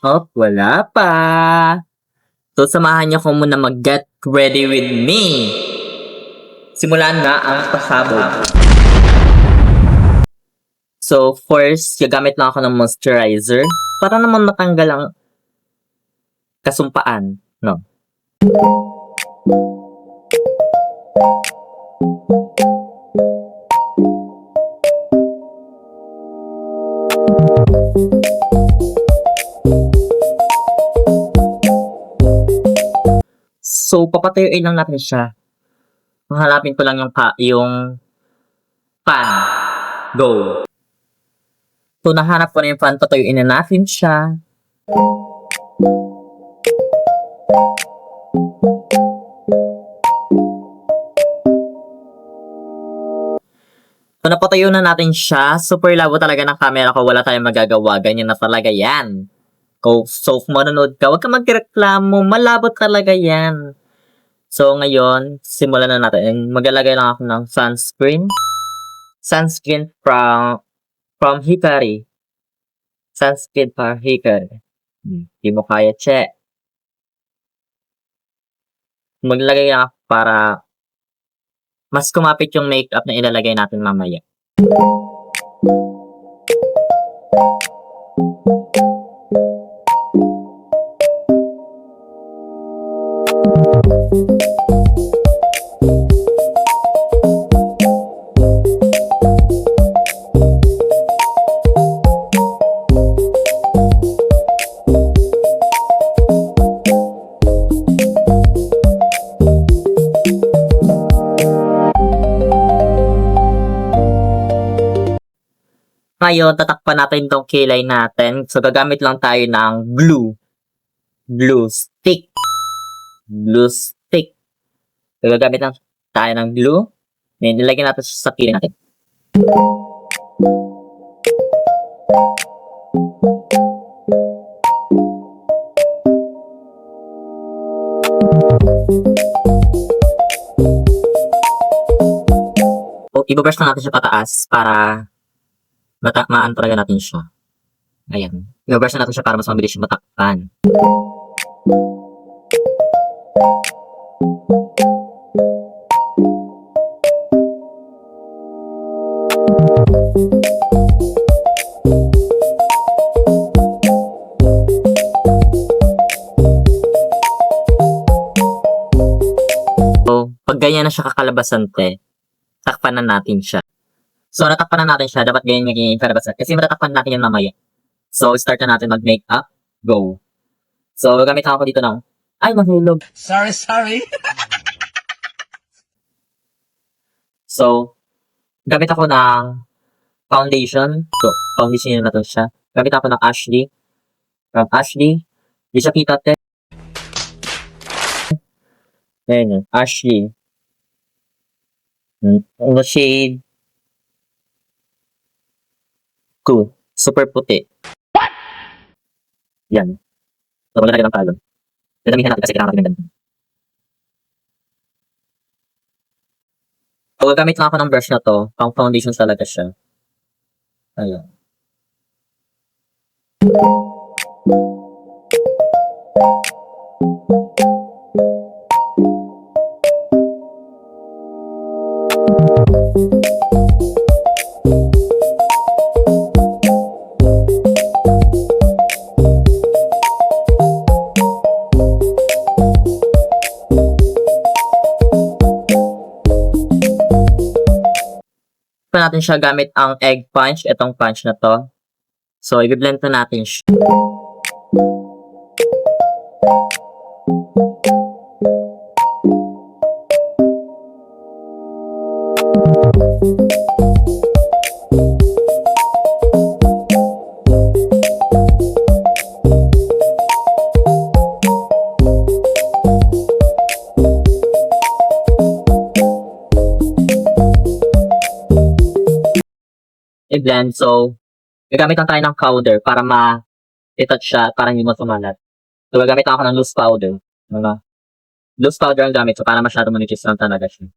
Oh, wala pa. So, samahan niyo ko muna mag-get ready with me. Simulan na ang pasabog. So, first, gagamit lang ako ng moisturizer para naman matanggal ang kasumpaan, no? So, papatuyuin lang natin siya. Hanapin ko lang yung pan. Go. So, nahanap ko na yung pan. Patuyuin na natin siya. So, napatayo na natin siya. Super labo talaga ng camera ko. Wala tayong magagawa. Ganyan na talaga yan. So, kung manonood ka, huwag ka magreklamo. Malabo talaga yan. So, ngayon, simulan na natin. Maglalagay lang ako ng sunscreen. Sunscreen from Hikari. Sunscreen from Hikari. Hindi mo kaya, che. Maglagay lang ako para mas kumapit yung makeup na ilalagay natin mamaya. Ngayon, tatakpan natin itong kilay natin. So, gagamit lang tayo ng glue. Glue stick. Glue stick. So, gagamit lang tayo ng glue. Then, nilagyan natin sa kilay natin. So, i-brush na natin siya pataas para maano talaga natin siya. Ayan. I-brush na natin siya para mas mabilis siya matakpan. So, pag ganyan na siya kakalabasan, takpan na natin siya. So, natakpan na natin siya. Dapat ganyan magiging kalabasan. Kasi matatakpan natin yan mamaya. So, start na natin mag-makeup. Go. So, gamit ako dito ng... Ay, mahulog. Sorry. So, gamit ako ng foundation. So, foundation na natin siya. Gamit ako ng Ashley. From Ashley. Di siya kita, te. Ayan yun. Ashley. Ang shade. Cool. Super puti. What? Yan. So, maglagay ng talon. Dadamihan natin kasi kailangan natin ng ganito. So, gagamit lang ako ng brush na to. Pang foundation talaga siya. Ayan. Pa natin siya gamit ang egg punch, itong punch na to. So, i-blend na natin siya. I-blend. So, gagamit lang tayo ng powder para ma-touch siya, para hindi masumalat. So, gagamit ako ng loose powder. Loose powder ang gamit, so para masyado manipis lang talaga siya.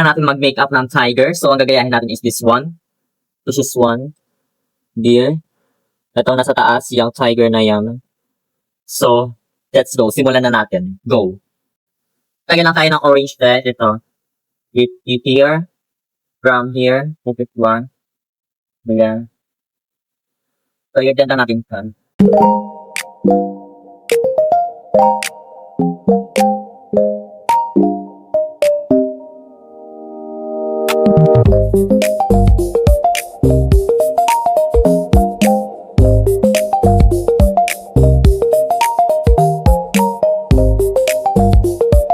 natin mag-makeup ng tiger. So, ang gagayahin natin is this one. This is one. Dear. Ito, nasa taas, yung tiger na yan. So, let's go. Simulan na natin. Go. Lagyan lang tayo ng orange red. Ito. You here. From here. Put it one. Ayan. So, yun lang natin pan.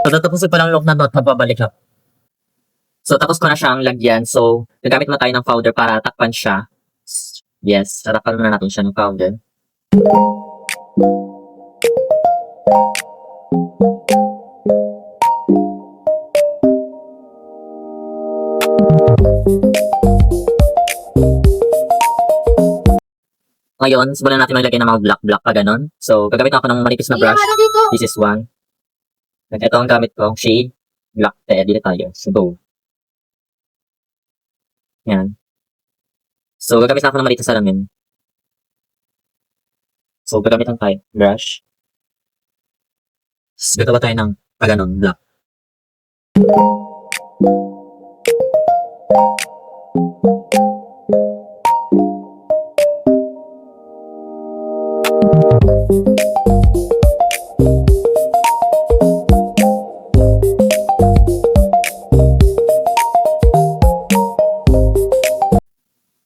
So, tatapusin ko lang look na note, magbabalik lang. So, tapos ko na siyang lagyan. So, gagamit na tayo ng powder para takpan siya. Yes, takpan na natin siya ng powder. Ngayon, simulan natin maglagay ng mga black pa ganon. So, gagamit ako ng manipis na brush. This is one. Ito ang gamit ko, shade, black, dito tayo. So, go. Yan. So, gagamit ako ng maliit na salamin. So, gagamit lang tayo, brush. So, gagawa tayo ng ganon, black.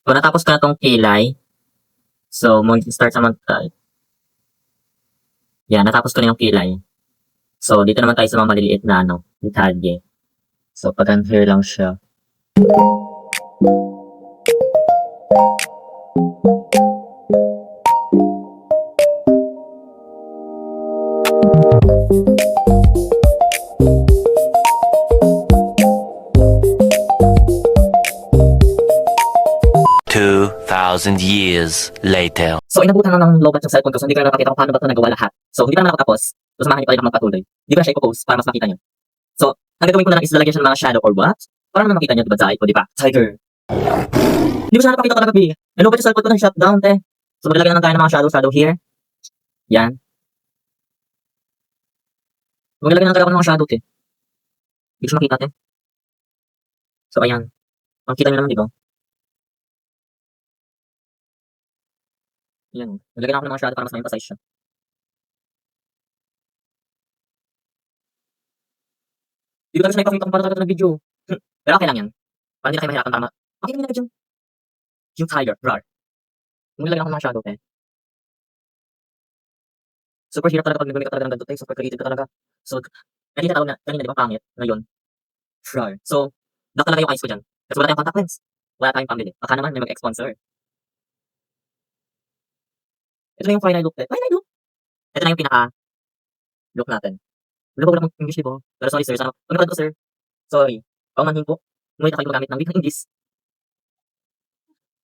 So, natapos ko na tong kilay. So, mag-start naman tayo. Yan, natapos ko na yung kilay. So, dito naman tayo sa mga maliliit na detalye. So, pag-unhair lang siya. Years later. So, inabutan na ng lobat yung cellphone ko. So, hindi ko na nakakita kung paano ba ito nagawa lahat. So, hindi pa naman ako tapos. So, samahan niyo pa rin ako magpatuloy. Hindi ko na siya ipopost para mas makita niyo. So, ang gagawin ko na lang is lalagyan siya ng mga shadow or what? Para naman makita niyo, diba, Zai? O, diba? Tiger. Hindi ko siya napakita talaga, B. Nalubat yung cellphone ko ng shutdown, te. So, maglalagyan na tayo ng mga shadow here. Yan. Maglalagyan na talaga ako ng mga shadow, te. Hindi ko siya makita, te. So, ayan. Makita niyo naman, diba? Yan. Nalagyan ako ng mga shadow para mas ma-emphasize siya. Hindi ko talaga siya naipakita kung paano talaga ito ng video. Pero okay lang yan. Parang hindi na kayo mahirapan para okay naman agad yung tiger, rar. Nalagyan ako ng mga shadow, eh. Super hirap talaga pag nag-make up talaga ng ganito, eh. Super creative ka talaga. So, kanina tawag na, kanina di ba pangit? Ngayon, rar. So, black talaga yung eyes ko dyan. Kasi wala tayong contact lens. Wala tayong pambili. Baka naman may mag-sponsor. Ito na yung final look. Final look? Ito na yung pinaka-look natin. Wala ko lang English, diba? Pero sorry, sir. Sana, pag ko, sir. Sorry. Paumanhin po. Ngunit ako yung magamit ng wikang English.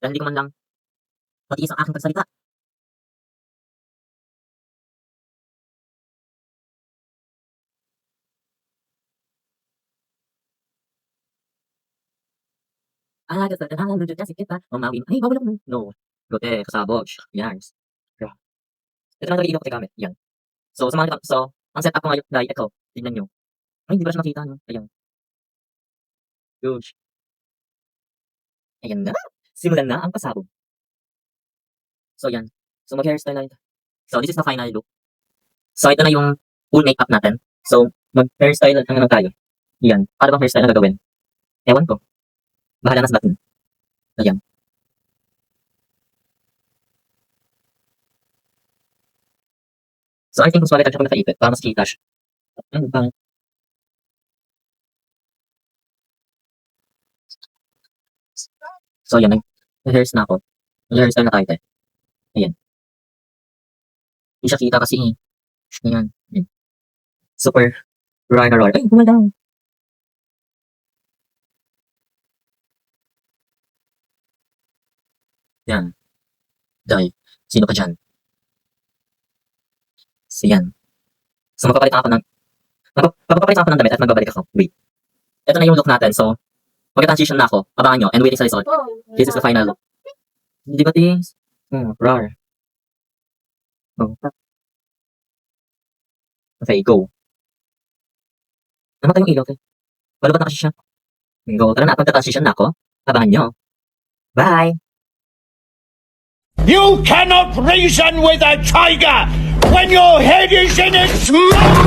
Dahil hindi ko man lang matiis ang aking pagsalita. Kasi kasi kita. Mamawin. Ay, bawal ako. No. Lote, kasabog. Yan. Ito lang talaga ilaw ko gamit. Yan. So, sa mga so, ang setup ko ngayon, dahil ito. Tignan nyo. Ay, hindi ba siya makita, no? Ayan. Huge. Ayan na. Simulan na ang pasabog. So, yan. So, mag-hairstyle na ito. So, this is the final look. So, ito na yung full makeup natin. So, mag-hairstyle na lang tayo. Yan. Para bang hairstyle na gagawin? Ewan ko. Bahala na sa button. Ayan. So, I think mas maganda siya kung nakaipit para mas kita siya. Ano bang? So, yan. Nag-hairs na ako. Nag-hairstyle na tayo, te. Ayan. Hindi siya kita kasi. Ayan. Ayan. Super roar na roar. Ay, gumalaw. Yan. Dahil, sino ka dyan? So, yan. So, magpapalitan ako ng damit at magbabalik ako. Wait. Ito na yung look natin. So, Mag-transition na ako. Abangan nyo. And waiting sa result. This is the final look. Hindi ba, Tings? Rar. Oh. Okay, go. Namatay yung ilaw, te. Wala ba na kasi siya? Go. Tara na, at magta-transition na ako. Abangan nyo. Bye! You cannot reason with a tiger when your head is in its mouth!